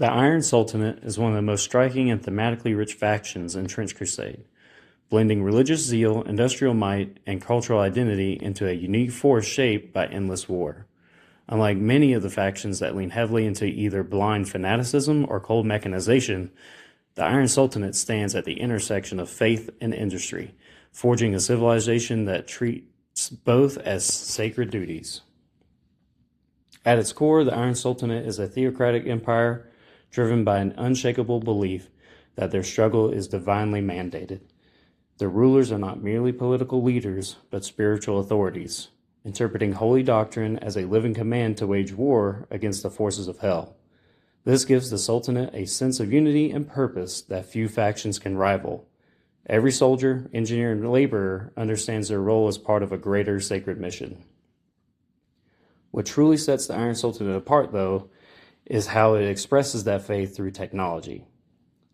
The Iron Sultanate is one of the most striking and thematically rich factions in Trench Crusade, blending religious zeal, industrial might, and cultural identity into a unique force shaped by endless war. Unlike many of the factions that lean heavily into either blind fanaticism or cold mechanization, the Iron Sultanate stands at the intersection of faith and industry, forging a civilization that treats both as sacred duties. At its core, the Iron Sultanate is a theocratic empire driven by an unshakable belief that their struggle is divinely mandated. Their rulers are not merely political leaders, but spiritual authorities, interpreting holy doctrine as a living command to wage war against the forces of hell. This gives the Sultanate a sense of unity and purpose that few factions can rival. Every soldier, engineer, and laborer understands their role as part of a greater sacred mission. What truly sets the Iron Sultanate apart, though, is how it expresses that faith through technology.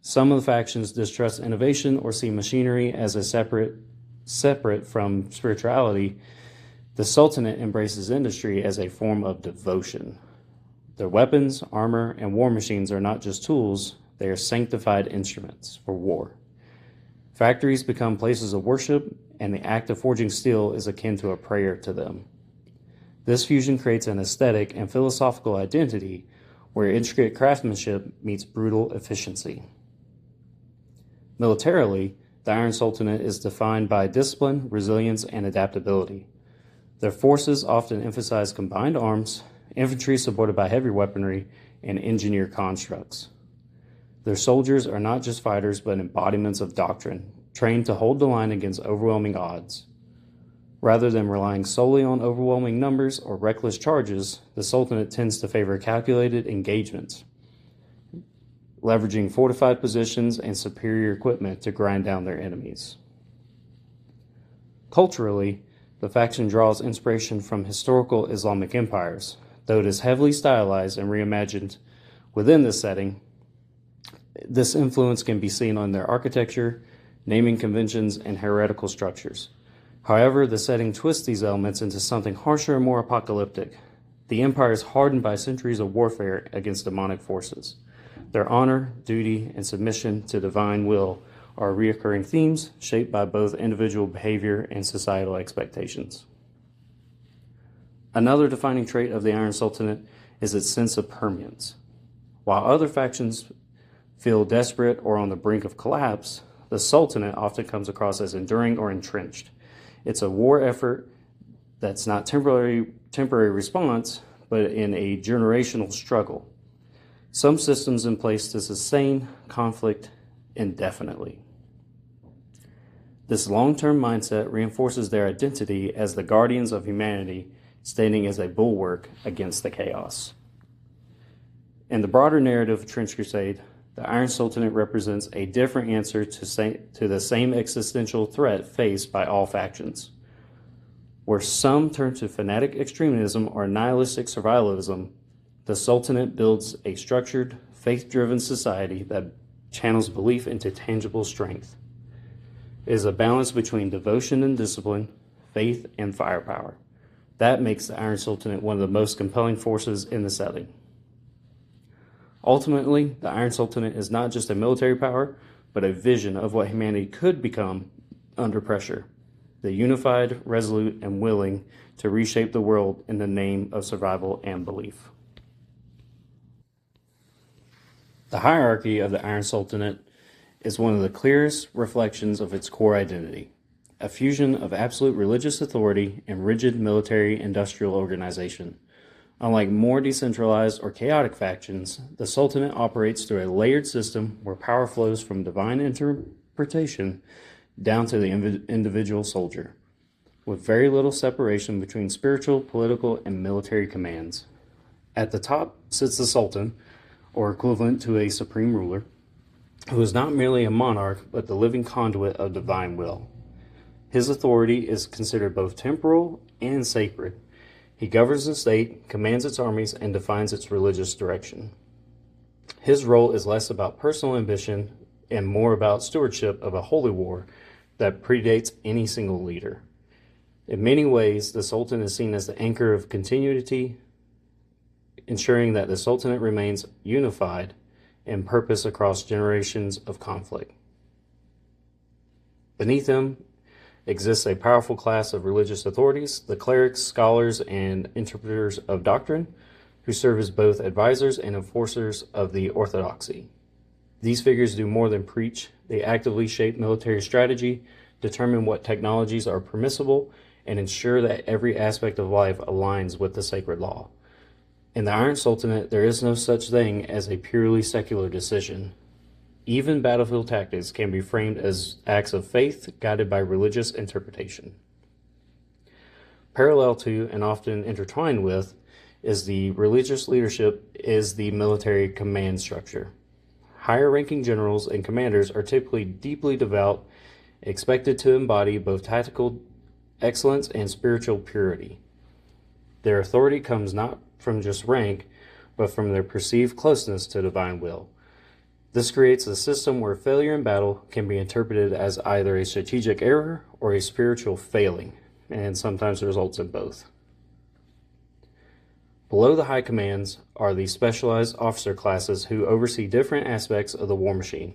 Some of the factions distrust innovation or see machinery as a separate from spirituality. The Sultanate embraces industry as a form of devotion. Their weapons, armor, and war machines are not just tools, they are sanctified instruments for war. Factories become places of worship, and the act of forging steel is akin to a prayer to them. This fusion creates an aesthetic and philosophical identity where intricate craftsmanship meets brutal efficiency. Militarily, the Iron Sultanate is defined by discipline, resilience, and adaptability. Their forces often emphasize combined arms, infantry supported by heavy weaponry, and engineered constructs. Their soldiers are not just fighters, but embodiments of doctrine, trained to hold the line against overwhelming odds. Rather than relying solely on overwhelming numbers or reckless charges, the Sultanate tends to favor calculated engagements, leveraging fortified positions and superior equipment to grind down their enemies. Culturally, the faction draws inspiration from historical Islamic empires, though it is heavily stylized and reimagined within this setting. This influence can be seen on their architecture, naming conventions, and heretical structures. However, the setting twists these elements into something harsher and more apocalyptic. The empire is hardened by centuries of warfare against demonic forces. Their honor, duty, and submission to divine will are recurring themes shaped by both individual behavior and societal expectations. Another defining trait of the Iron Sultanate is its sense of permanence. While other factions feel desperate or on the brink of collapse, the Sultanate often comes across as enduring or entrenched. It's a war effort that's not temporary response, but in a generational struggle. Some systems in place to sustain conflict indefinitely. This long-term mindset reinforces their identity as the guardians of humanity, standing as a bulwark against the chaos. In the broader narrative of Trench Crusade, the Iron Sultanate represents a different answer to the same existential threat faced by all factions. Where some turn to fanatic extremism or nihilistic survivalism, the Sultanate builds a structured, faith-driven society that channels belief into tangible strength. It is a balance between devotion and discipline, faith and firepower. That makes the Iron Sultanate one of the most compelling forces in the setting. Ultimately, the Iron Sultanate is not just a military power, but a vision of what humanity could become under pressure. The unified, resolute, and willing to reshape the world in the name of survival and belief. The hierarchy of the Iron Sultanate is one of the clearest reflections of its core identity, a fusion of absolute religious authority and rigid military-industrial organization. Unlike more decentralized or chaotic factions, the Sultanate operates through a layered system where power flows from divine interpretation down to the individual soldier, with very little separation between spiritual, political, and military commands. At the top sits the Sultan, or equivalent to a supreme ruler, who is not merely a monarch, but the living conduit of divine will. His authority is considered both temporal and sacred. He governs the state, commands its armies, and defines its religious direction. His role is less about personal ambition and more about stewardship of a holy war that predates any single leader. In many ways, the Sultan is seen as the anchor of continuity, ensuring that the Sultanate remains unified and purpose across generations of conflict. Beneath them exists a powerful class of religious authorities, the clerics, scholars, and interpreters of doctrine, who serve as both advisors and enforcers of the orthodoxy. These figures do more than preach. They actively shape military strategy, determine what technologies are permissible, and ensure that every aspect of life aligns with the sacred law. In the Iron Sultanate, there is no such thing as a purely secular decision. Even battlefield tactics can be framed as acts of faith guided by religious interpretation. Parallel to, and often intertwined with, is the religious leadership is the military command structure. Higher-ranking generals and commanders are typically deeply devout, expected to embody both tactical excellence and spiritual purity. Their authority comes not from just rank, but from their perceived closeness to divine will. This creates a system where failure in battle can be interpreted as either a strategic error or a spiritual failing, and sometimes results in both. Below the high commands are the specialized officer classes who oversee different aspects of the war machine.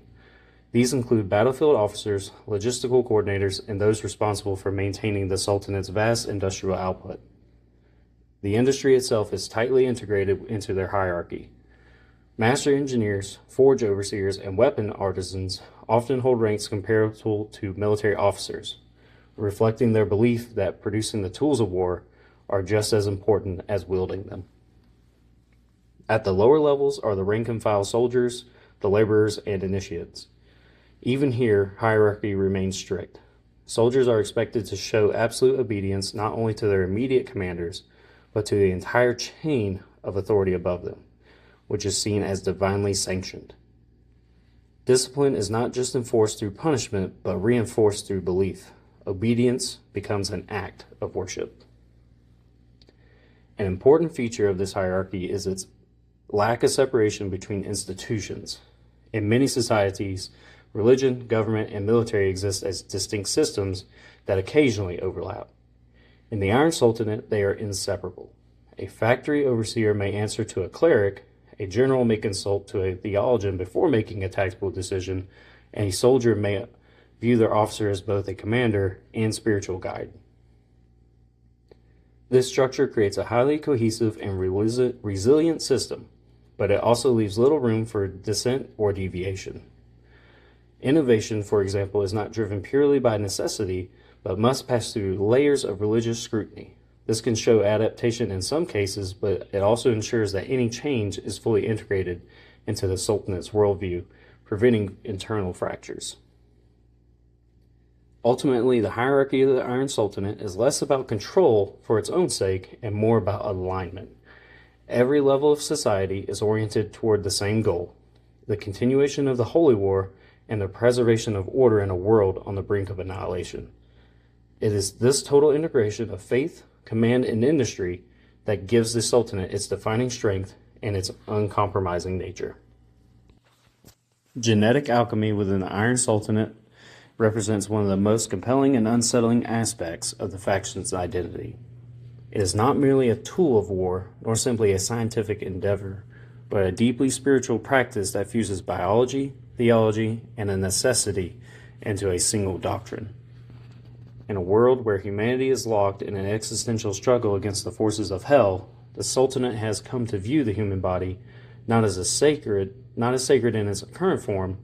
These include battlefield officers, logistical coordinators, and those responsible for maintaining the Sultanate's vast industrial output. The industry itself is tightly integrated into their hierarchy. Master engineers, forge overseers, and weapon artisans often hold ranks comparable to military officers, reflecting their belief that producing the tools of war are just as important as wielding them. At the lower levels are the rank-and-file soldiers, the laborers, and initiates. Even here, hierarchy remains strict. Soldiers are expected to show absolute obedience not only to their immediate commanders, but to the entire chain of authority above them, which is seen as divinely sanctioned. Discipline is not just enforced through punishment, but reinforced through belief. Obedience becomes an act of worship. An important feature of this hierarchy is its lack of separation between institutions. In many societies, religion, government, and military exist as distinct systems that occasionally overlap. In the Iron Sultanate, they are inseparable. A factory overseer may answer to a cleric, a general may consult to a theologian before making a tactical decision, and a soldier may view their officer as both a commander and spiritual guide. This structure creates a highly cohesive and resilient system, but it also leaves little room for dissent or deviation. Innovation, for example, is not driven purely by necessity, but must pass through layers of religious scrutiny. This can show adaptation in some cases, but it also ensures that any change is fully integrated into the Sultanate's worldview, preventing internal fractures. Ultimately, the hierarchy of the Iron Sultanate is less about control for its own sake and more about alignment. Every level of society is oriented toward the same goal, the continuation of the Holy War and the preservation of order in a world on the brink of annihilation. It is this total integration of faith, command, and industry that gives the Sultanate its defining strength and its uncompromising nature. Genetic alchemy within the Iron Sultanate represents one of the most compelling and unsettling aspects of the faction's identity. It is not merely a tool of war, nor simply a scientific endeavor, but a deeply spiritual practice that fuses biology, theology, and a necessity into a single doctrine. In a world where humanity is locked in an existential struggle against the forces of hell, the Sultanate has come to view the human body not as sacred in its current form,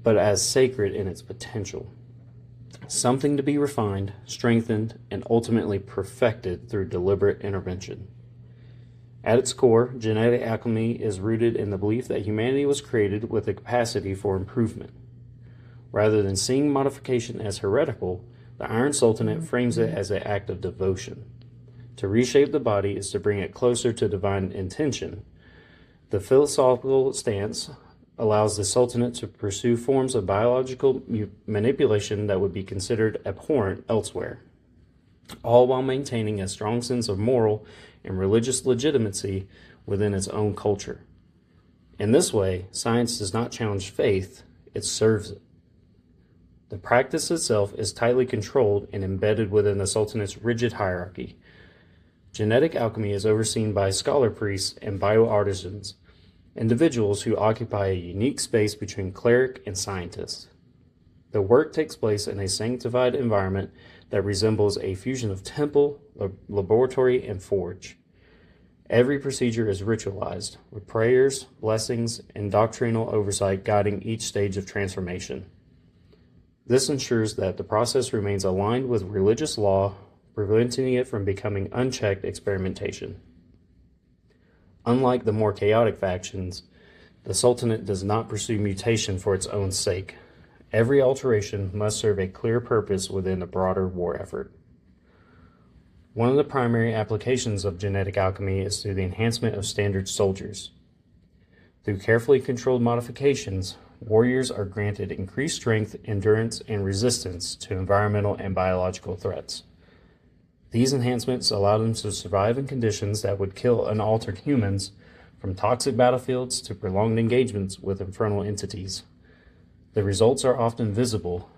but as sacred in its potential. Something to be refined, strengthened, and ultimately perfected through deliberate intervention. At its core, genetic alchemy is rooted in the belief that humanity was created with a capacity for improvement. Rather than seeing modification as heretical, the Iron Sultanate frames it as an act of devotion. To reshape the body is to bring it closer to divine intention. The philosophical stance allows the Sultanate to pursue forms of biological manipulation that would be considered abhorrent elsewhere, all while maintaining a strong sense of moral and religious legitimacy within its own culture. In this way, science does not challenge faith, it serves it. The practice itself is tightly controlled and embedded within the Sultanate's rigid hierarchy. Genetic alchemy is overseen by scholar priests and bioartisans, individuals who occupy a unique space between cleric and scientist. The work takes place in a sanctified environment that resembles a fusion of temple, laboratory, and forge. Every procedure is ritualized, with prayers, blessings, and doctrinal oversight guiding each stage of transformation. This ensures that the process remains aligned with religious law, preventing it from becoming unchecked experimentation. Unlike the more chaotic factions, the Sultanate does not pursue mutation for its own sake. Every alteration must serve a clear purpose within a broader war effort. One of the primary applications of genetic alchemy is through the enhancement of standard soldiers. Through carefully controlled modifications, warriors are granted increased strength, endurance, and resistance to environmental and biological threats. These enhancements allow them to survive in conditions that would kill unaltered humans, from toxic battlefields to prolonged engagements with infernal entities. The results are often visible.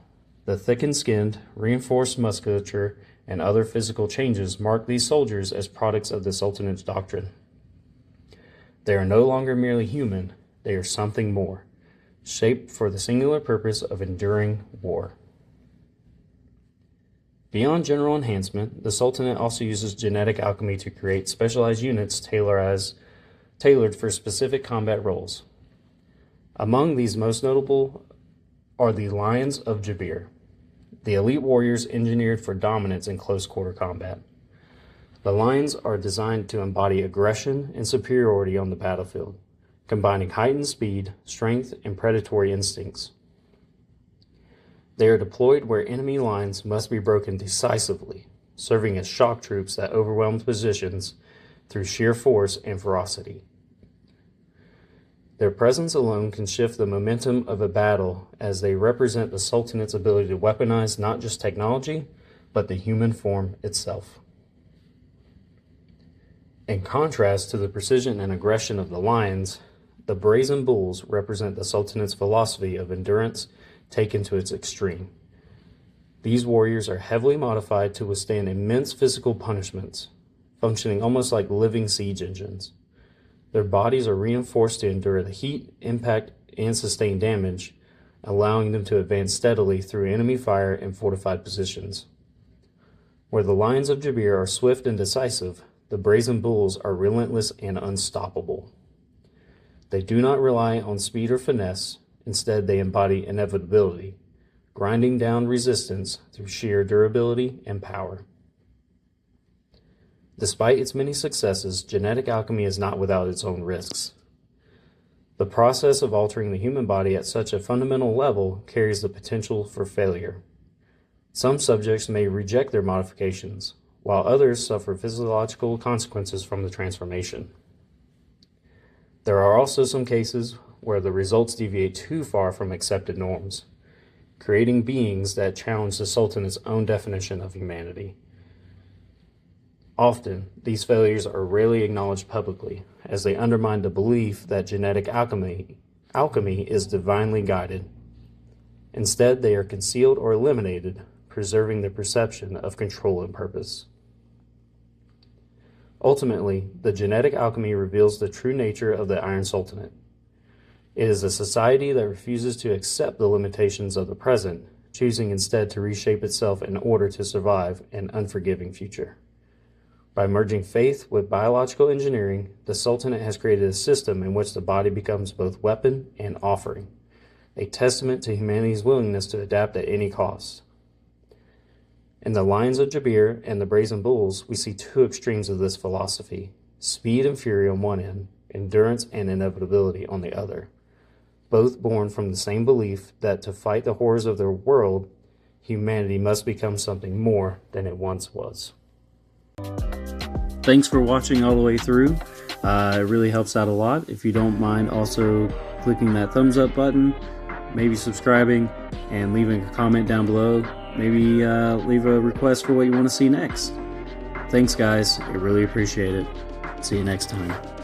The thickened skin, reinforced musculature, and other physical changes mark these soldiers as products of the Sultanate's doctrine. They are no longer merely human, they are something more, shaped for the singular purpose of enduring war. Beyond general enhancement, the Sultanate also uses genetic alchemy to create specialized units tailored for specific combat roles. Among these most notable are the Lions of Jabir, the elite warriors engineered for dominance in close-quarter combat. The Lions are designed to embody aggression and superiority on the battlefield, combining heightened speed, strength, and predatory instincts. They are deployed where enemy lines must be broken decisively, serving as shock troops that overwhelm positions through sheer force and ferocity. Their presence alone can shift the momentum of a battle, as they represent the Sultanate's ability to weaponize not just technology, but the human form itself. In contrast to the precision and aggression of the Lions, the brazen bulls represent the Sultanate's philosophy of endurance taken to its extreme. These warriors are heavily modified to withstand immense physical punishments, functioning almost like living siege engines. Their bodies are reinforced to endure the heat, impact, and sustain damage, allowing them to advance steadily through enemy fire and fortified positions. Where the Lions of Jabir are swift and decisive, the brazen bulls are relentless and unstoppable. They do not rely on speed or finesse. Instead, they embody inevitability, grinding down resistance through sheer durability and power. Despite its many successes, genetic alchemy is not without its own risks. The process of altering the human body at such a fundamental level carries the potential for failure. Some subjects may reject their modifications, while others suffer physiological consequences from the transformation. There are also some cases where the results deviate too far from accepted norms, creating beings that challenge the Sultanate's own definition of humanity. Often, these failures are rarely acknowledged publicly, as they undermine the belief that genetic alchemy is divinely guided. Instead, they are concealed or eliminated, preserving the perception of control and purpose. Ultimately, the genetic alchemy reveals the true nature of the Iron Sultanate. It is a society that refuses to accept the limitations of the present, choosing instead to reshape itself in order to survive an unforgiving future. By merging faith with biological engineering, the Sultanate has created a system in which the body becomes both weapon and offering, a testament to humanity's willingness to adapt at any cost. In the Lions of Jabir and the Brazen Bulls, we see two extremes of this philosophy: speed and fury on one end, endurance and inevitability on the other, both born from the same belief that to fight the horrors of their world, humanity must become something more than it once was. Thanks for watching all the way through. It really helps out a lot. If you don't mind also clicking that thumbs up button, maybe subscribing, and leaving a comment down below. Maybe leave a request for what you want to see next. Thanks, guys. I really appreciate it. See you next time.